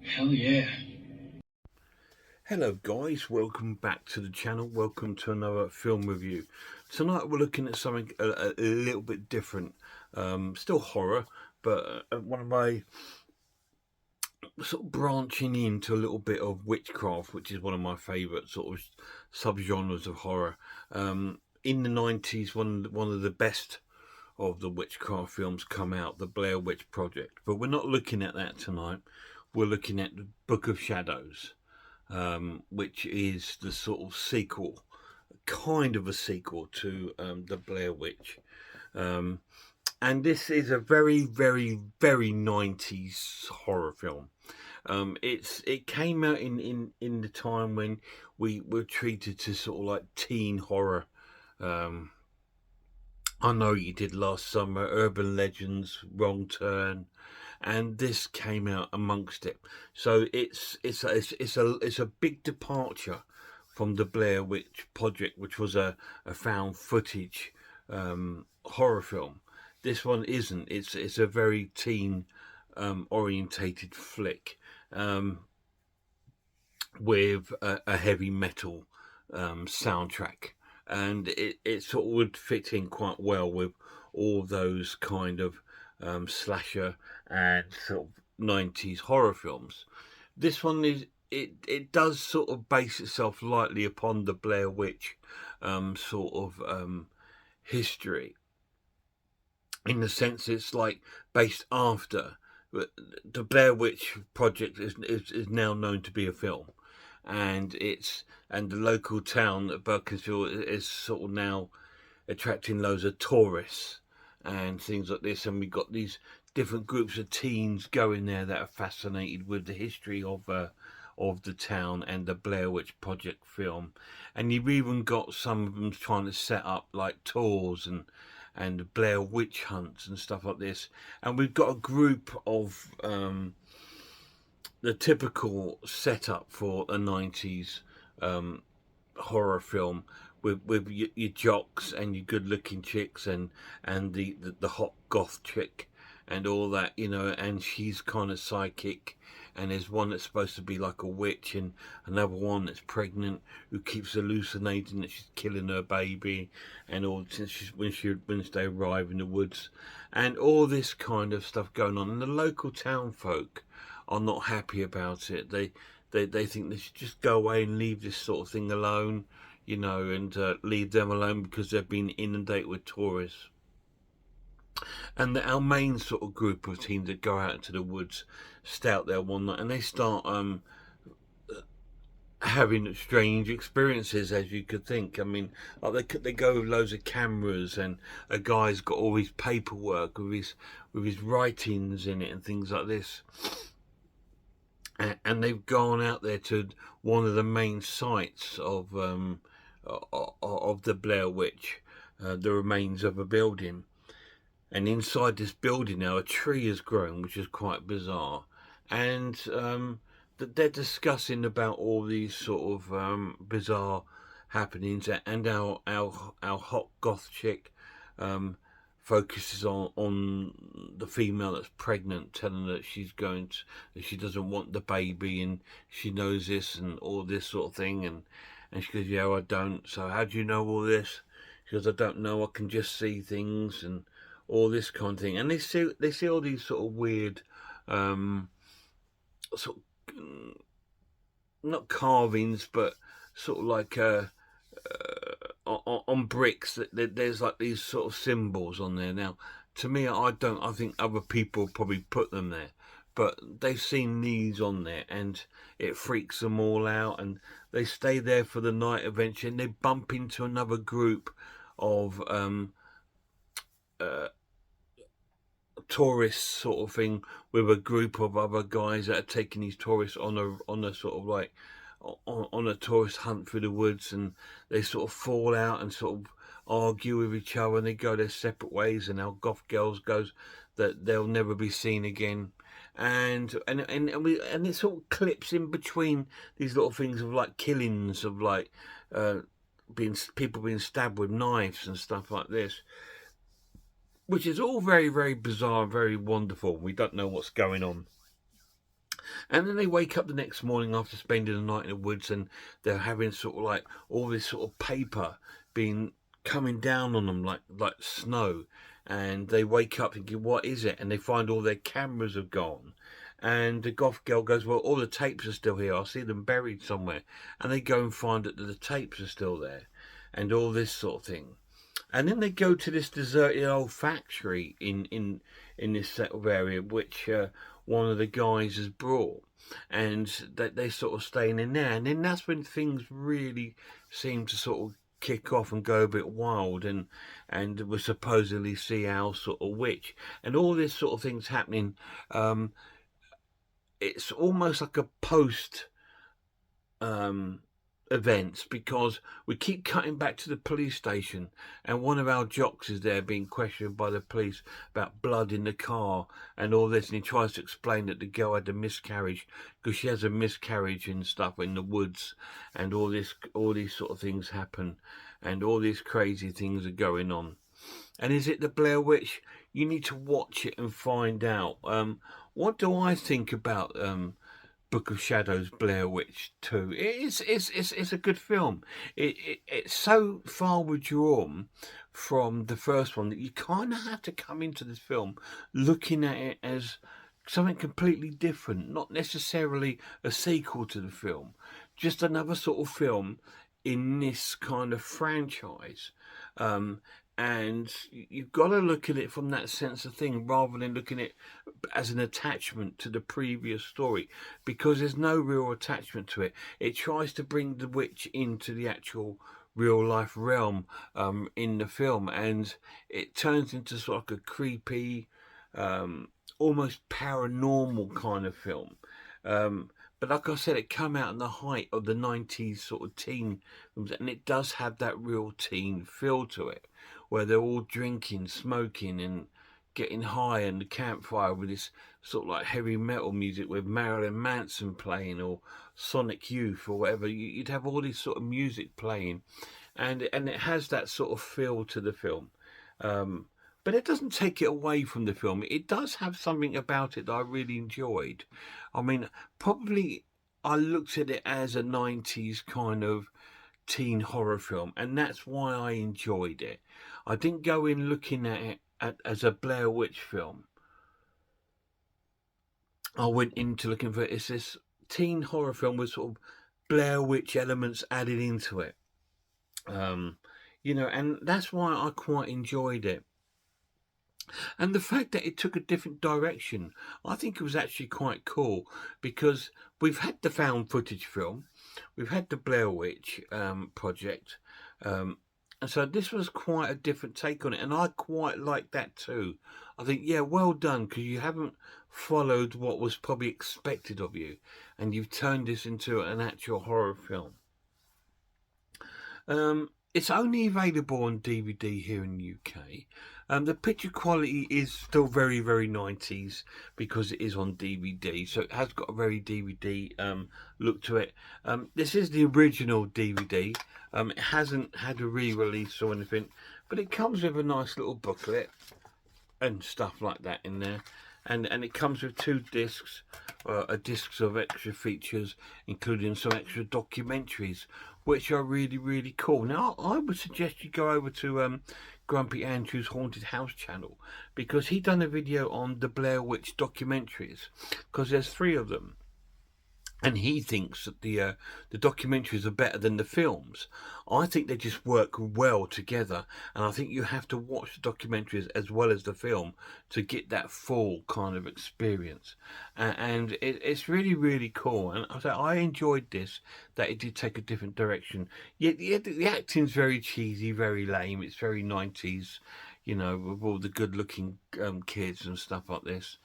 Hell yeah. Hello guys, welcome back to the channel, welcome to another film review. Tonight we're looking at something a little bit different, still horror, but one of my sort of branching into a little bit of witchcraft, which is one of my favourite sort of subgenres of horror. In the 90s, one of the best of the witchcraft films come out, the Blair Witch Project, but we're not looking at that tonight. We're looking at the Book of Shadows, which is the sort of sequel, kind of a sequel to the Blair Witch. Um, and this is a very, very, very 90s horror film. It came out in the time when we were treated to sort of like teen horror. Um, I Know You Did Last Summer, Urban Legends, Wrong Turn, and this came out amongst it. So it's a big departure from the Blair Witch Project, which was a found footage horror film. This one isn't. It's a very teen orientated flick with a heavy metal soundtrack, and it sort of would fit in quite well with all those kind of slasher and sort of 90s horror films. This one it does sort of base itself lightly upon the Blair Witch sort of history, in the sense it's like based after. The Blair Witch Project is now known to be a film, and the local town of Berkensville is sort of now attracting loads of tourists and things like this, and we've got these different groups of teens going there that are fascinated with the history of the town and the Blair Witch Project film. And you've even got some of them trying to set up like tours and Blair Witch hunts and stuff like this. And we've got a group of the typical setup for a 90s horror film, with your jocks and your good looking chicks and the hot goth chick and all that, and she's kind of psychic, and there's one that's supposed to be like a witch, and another one that's pregnant who keeps hallucinating that she's killing her baby, and all since when they arrive in the woods, and all this kind of stuff going on, and the local town folk are not happy about it. They think they should just go away and leave this sort of thing alone, and leave them alone because they've been inundated with tourists. And our main sort of group of teens that go out into the woods stay out there one night, and they start having strange experiences, as you could think. I mean, like they go with loads of cameras, and a guy's got all his paperwork with his writings in it and things like this. And they've gone out there to one of the main sites of the Blair Witch, the remains of a building. And inside this building now, a tree has grown, which is quite bizarre. And they're discussing about all these sort of bizarre happenings. And our hot goth chick focuses on the female that's pregnant, telling her that that she doesn't want the baby, and she knows this and all this sort of thing. And she goes, "Yeah, I don't. So how do you know all this?" She goes, "I don't know. I can just see things and all this kind of thing." And they see all these sort of weird, sort of, not carvings, but sort of like on bricks. That there's like these sort of symbols on there. Now, to me, I don't. I think other people probably put them there, but they've seen these on there, and it freaks them all out. And they stay there for the night eventually, and they bump into another group of tourists sort of thing, with a group of other guys that are taking these tourists on a sort of like on a tourist hunt through the woods, and they sort of fall out and sort of argue with each other, and they go their separate ways, and our goth girls goes that they'll never be seen again. And it sort of clips in between these little things of like killings of like people being stabbed with knives and stuff like this, which is all very, very bizarre, very wonderful. We don't know what's going on. And then they wake up the next morning after spending the night in the woods, and they're having sort of like all this sort of paper being coming down on them like snow. And they wake up thinking, what is it? And they find all their cameras have gone. And the goth girl goes, well, all the tapes are still here. I see them buried somewhere. And they go and find that the tapes are still there, and all this sort of thing. And then they go to this deserted old factory in this sort of area, which one of the guys has brought, and they sort of staying in there. And then that's when things really seem to sort of kick off and go a bit wild, and we supposedly see our sort of witch and all this sort of things happening. It's almost like a post um, events, because we keep cutting back to the police station, and one of our jocks is there being questioned by the police about blood in the car and all this, and he tries to explain that the girl had a miscarriage because she has a miscarriage and stuff in the woods, and all these sort of things happen, and all these crazy things are going on. And is it the Blair Witch? You need to watch it and find out. What do I think about Book of Shadows, Blair Witch 2? It's a good film. It's so far withdrawn from the first one that you kind of have to come into this film looking at it as something completely different, not necessarily a sequel to the film, just another sort of film in this kind of franchise. And you've got to look at it from that sense of thing, rather than looking at it as an attachment to the previous story, because there's no real attachment to it. It tries to bring the witch into the actual real life realm in the film, and it turns into sort of like a creepy, almost paranormal kind of film. But like I said, it came out in the height of the 90s sort of teen films, and it does have that real teen feel to it, where they're all drinking, smoking, and getting high in the campfire with this sort of like heavy metal music with Marilyn Manson playing, or Sonic Youth, or whatever. You'd have all this sort of music playing, and it has that sort of feel to the film. But it doesn't take it away from the film. It does have something about it that I really enjoyed. I mean, probably I looked at it as a 90s kind of teen horror film, and that's why I enjoyed it. I didn't go in looking at it as a Blair Witch film. I went into looking for it's this teen horror film with sort of Blair Witch elements added into it. And that's why I quite enjoyed it. And the fact that it took a different direction, I think it was actually quite cool, because we've had the found footage film, we've had the Blair Witch project, and so this was quite a different take on it, and I quite like that too. I think, yeah, well done, because you haven't followed what was probably expected of you, and you've turned this into an actual horror film. It's only available on DVD here in the UK. The picture quality is still very, very 90s, because it is on DVD, so it has got a very DVD look to it. This is the original DVD. It hasn't had a re-release or anything, but it comes with a nice little booklet and stuff like that in there. And it comes with 2 discs, discs of extra features, including some extra documentaries, which are really, really cool. Now, I would suggest you go over to Grumpy Andrew's Haunted House channel, because he done a video on the Blair Witch documentaries, because there's 3 of them. And he thinks that the documentaries are better than the films. I think they just work well together, and I think you have to watch the documentaries as well as the film to get that full kind of experience. And it's really, really cool. And I enjoyed this, that it did take a different direction. Yet the acting's very cheesy, very lame. It's very 90s, with all the good-looking kids and stuff like this.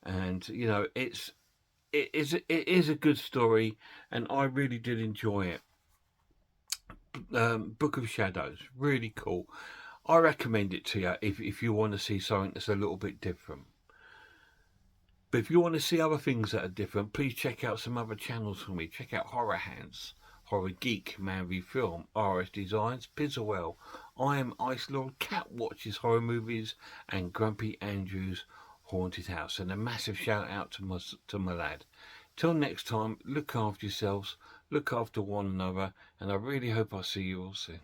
And it is a good story, and I really did enjoy it. Book of Shadows, really cool. I recommend it to you if you want to see something that's a little bit different. But if you want to see other things that are different, please check out some other channels for me. Check out Horror Hands, Horror Geek, Man v Film, RS Designs, Pizzawell, I Am Ice Lord, Cat Watches Horror Movies, and Grumpy Andrew's Haunted House. And a massive shout out to my lad. Till next time, look after yourselves, look after one another, and I really hope I see you all soon.